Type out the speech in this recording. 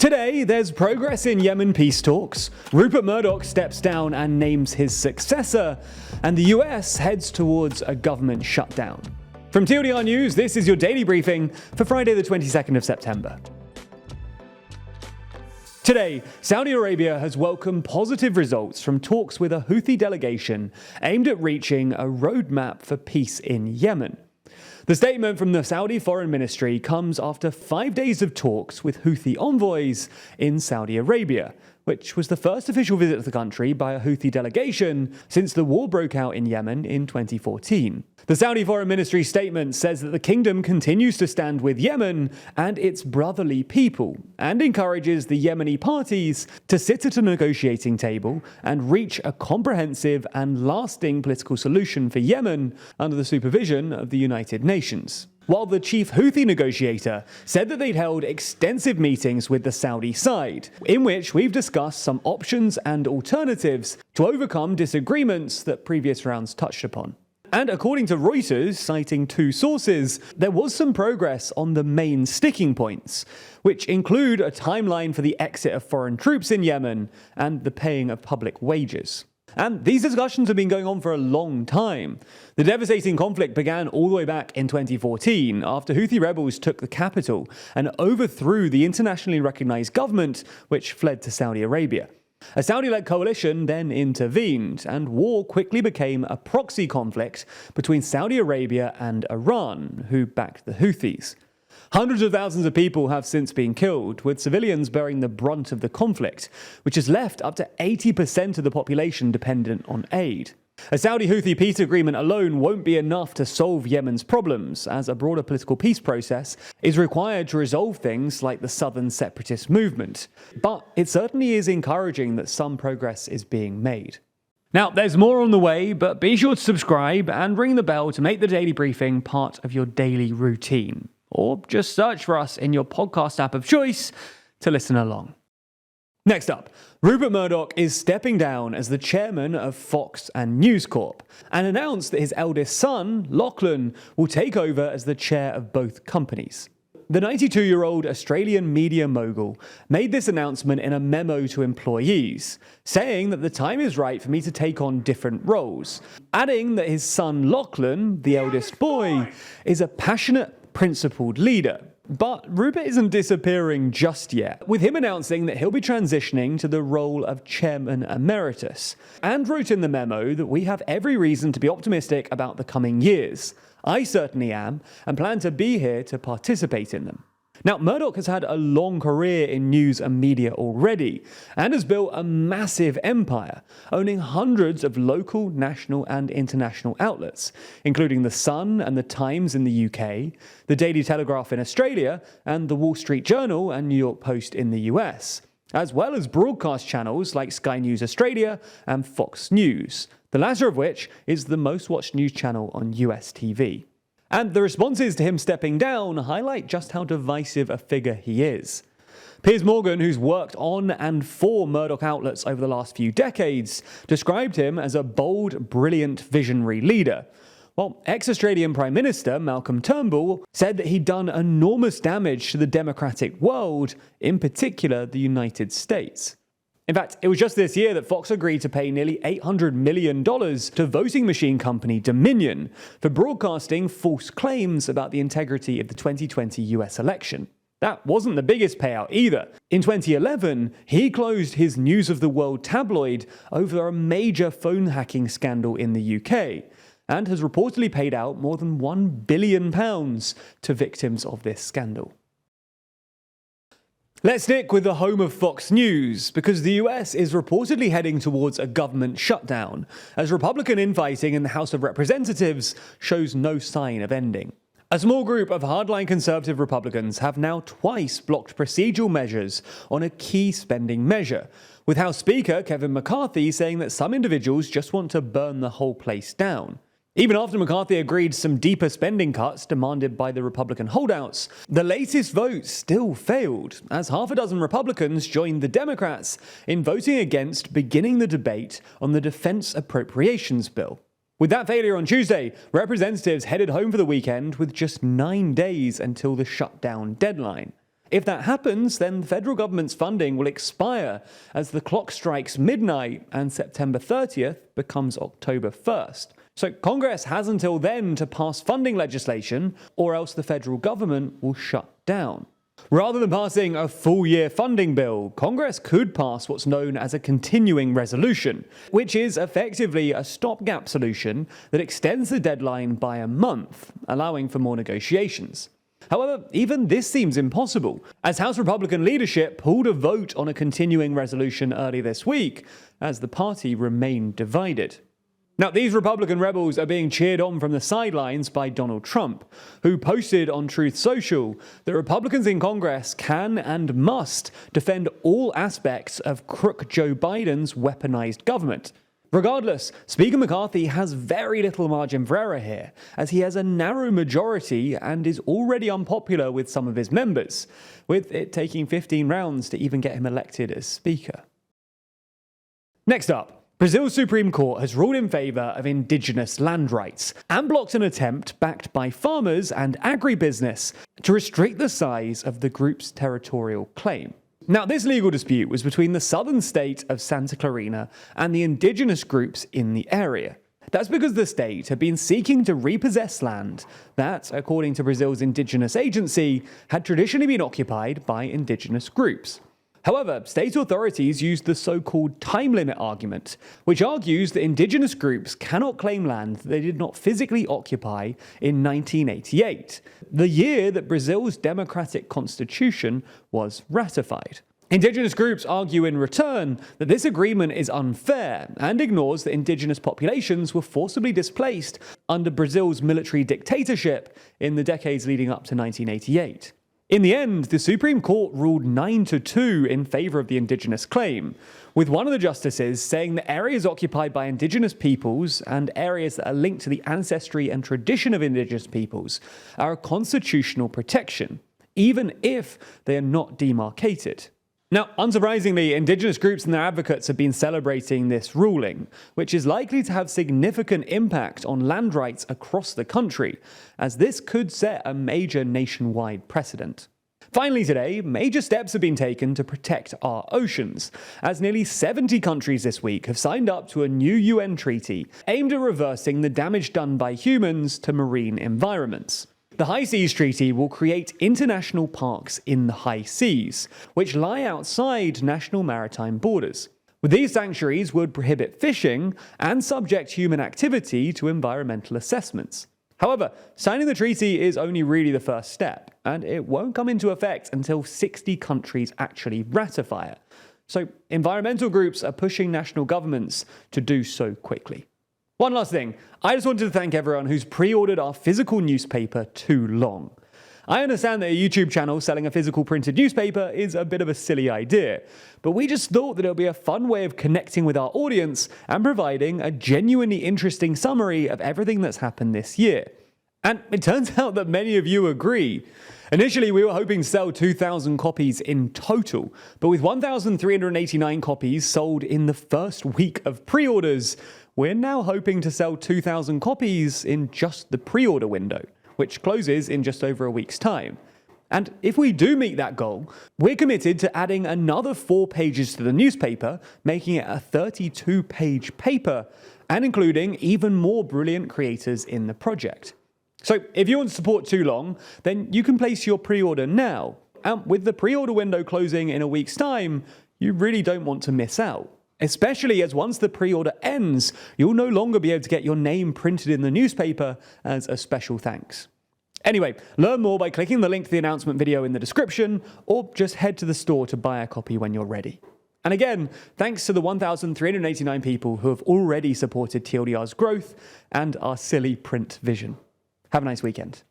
Today, there's progress in Yemen peace talks, Rupert Murdoch steps down and names his successor, and the US heads towards a government shutdown. From TLDR News, this is your daily briefing for Friday the 22nd of September. Today, Saudi Arabia has welcomed positive results from talks with a Houthi delegation aimed at reaching a roadmap for peace in Yemen. The statement from the Saudi Foreign Ministry comes after 5 days of talks with Houthi envoys in Saudi Arabia, which was the first official visit to the country by a Houthi delegation since the war broke out in Yemen in 2014. The Saudi Foreign Ministry statement says that the kingdom continues to stand with Yemen and its brotherly people, and encourages the Yemeni parties to sit at a negotiating table and reach a comprehensive and lasting political solution for Yemen under the supervision of the United Nations. While the chief Houthi negotiator said that they'd held extensive meetings with the Saudi side, in which we've discussed some options and alternatives to overcome disagreements that previous rounds touched upon. And according to Reuters, citing two sources, there was some progress on the main sticking points, which include a timeline for the exit of foreign troops in Yemen and the paying of public wages. And these discussions have been going on for a long time. The devastating conflict began all the way back in 2014 after Houthi rebels took the capital and overthrew the internationally recognized government, which fled to Saudi Arabia. A Saudi-led coalition then intervened, and war quickly became a proxy conflict between Saudi Arabia and Iran, who backed the Houthis. Hundreds of thousands of people have since been killed, with civilians bearing the brunt of the conflict, which has left up to 80% of the population dependent on aid. A Saudi-Houthi peace agreement alone won't be enough to solve Yemen's problems, as a broader political peace process is required to resolve things like the southern separatist movement. But it certainly is encouraging that some progress is being made. Now, there's more on the way, but be sure to subscribe and ring the bell to make the daily briefing part of your daily routine. Or just search for us in your podcast app of choice to listen along. Next up, Rupert Murdoch is stepping down as the chairman of Fox and News Corp and announced that his eldest son, Lachlan, will take over as the chair of both companies. The 92-year-old Australian media mogul made this announcement in a memo to employees, saying that the time is right for me to take on different roles, adding that his son Lachlan, the eldest boy, is a passionate, principled leader. But Rupert isn't disappearing just yet, with him announcing that he'll be transitioning to the role of chairman emeritus, and wrote in the memo that we have every reason to be optimistic about the coming years. I certainly am, and plan to be here to participate in them. Now, Murdoch has had a long career in news and media already, and has built a massive empire, owning hundreds of local, national and international outlets, including The Sun and The Times in the UK, The Daily Telegraph in Australia, and The Wall Street Journal and New York Post in the US, as well as broadcast channels like Sky News Australia and Fox News, the latter of which is the most watched news channel on US TV. And the responses to him stepping down highlight just how divisive a figure he is. Piers Morgan, who's worked on and for Murdoch outlets over the last few decades, described him as a bold, brilliant, visionary leader, while ex-Australian Prime Minister Malcolm Turnbull said that he'd done enormous damage to the democratic world, in particular the United States. In fact, it was just this year that Fox agreed to pay nearly $800 million to voting machine company Dominion for broadcasting false claims about the integrity of the 2020 US election. That wasn't the biggest payout either. In 2011, he closed his News of the World tabloid over a major phone hacking scandal in the UK, and has reportedly paid out more than £1 billion to victims of this scandal. Let's stick with the home of Fox News, because the US is reportedly heading towards a government shutdown, as Republican infighting in the House of Representatives shows no sign of ending. A small group of hardline conservative Republicans have now twice blocked procedural measures on a key spending measure, with House Speaker Kevin McCarthy saying that some individuals just want to burn the whole place down. Even after McCarthy agreed some deeper spending cuts demanded by the Republican holdouts, the latest vote still failed, as half a dozen Republicans joined the Democrats in voting against beginning the debate on the Defense Appropriations Bill. With that failure on Tuesday, representatives headed home for the weekend with just 9 days until the shutdown deadline. If that happens, then the federal government's funding will expire as the clock strikes midnight and September 30th becomes October 1st. So Congress has until then to pass funding legislation, or else the federal government will shut down. Rather than passing a full-year funding bill, Congress could pass what's known as a continuing resolution, which is effectively a stopgap solution that extends the deadline by a month, allowing for more negotiations. However, even this seems impossible, as House Republican leadership pulled a vote on a continuing resolution early this week, as the party remained divided. Now, these Republican rebels are being cheered on from the sidelines by Donald Trump, who posted on Truth Social that Republicans in Congress can and must defend all aspects of crook Joe Biden's weaponized government. Regardless, Speaker McCarthy has very little margin for error here, as he has a narrow majority and is already unpopular with some of his members, with it taking 15 rounds to even get him elected as Speaker. Next up, Brazil's Supreme Court has ruled in favour of indigenous land rights and blocked an attempt backed by farmers and agribusiness to restrict the size of the group's territorial claim. Now, this legal dispute was between the southern state of Santa Clarina and the indigenous groups in the area. That's because the state had been seeking to repossess land that, according to Brazil's indigenous agency, had traditionally been occupied by indigenous groups. However, state authorities used the so-called time limit argument, which argues that indigenous groups cannot claim land that they did not physically occupy in 1988, the year that Brazil's democratic constitution was ratified. Indigenous groups argue in return that this agreement is unfair and ignores that indigenous populations were forcibly displaced under Brazil's military dictatorship in the decades leading up to 1988. In the end, the Supreme Court ruled 9-2 in favour of the indigenous claim, with one of the justices saying that areas occupied by indigenous peoples and areas that are linked to the ancestry and tradition of indigenous peoples are a constitutional protection, even if they are not demarcated. Now, unsurprisingly, indigenous groups and their advocates have been celebrating this ruling, which is likely to have significant impact on land rights across the country, as this could set a major nationwide precedent. Finally today, major steps have been taken to protect our oceans, as nearly 70 countries this week have signed up to a new UN treaty aimed at reversing the damage done by humans to marine environments. The High Seas Treaty will create international parks in the high seas, which lie outside national maritime borders. These sanctuaries would prohibit fishing and subject human activity to environmental assessments. However, signing the treaty is only really the first step, and it won't come into effect until 60 countries actually ratify it. So environmental groups are pushing national governments to do so quickly. One last thing, I just wanted to thank everyone who's pre-ordered our physical newspaper Too Long. I understand that a YouTube channel selling a physical printed newspaper is a bit of a silly idea, but we just thought that it would be a fun way of connecting with our audience and providing a genuinely interesting summary of everything that's happened this year. And it turns out that many of you agree. Initially, we were hoping to sell 2,000 copies in total, but with 1,389 copies sold in the first week of pre-orders, we're now hoping to sell 2,000 copies in just the pre-order window, which closes in just over a week's time. And if we do meet that goal, we're committed to adding another 4 pages to the newspaper, making it a 32-page paper, and including even more brilliant creators in the project. So if you want to support Too Long, then you can place your pre-order now. And with the pre-order window closing in a week's time, you really don't want to miss out. Especially as once the pre-order ends, you'll no longer be able to get your name printed in the newspaper as a special thanks. Anyway, learn more by clicking the link to the announcement video in the description, or just head to the store to buy a copy when you're ready. And again, thanks to the 1,389 people who have already supported TLDR's growth and our silly print vision. Have a nice weekend.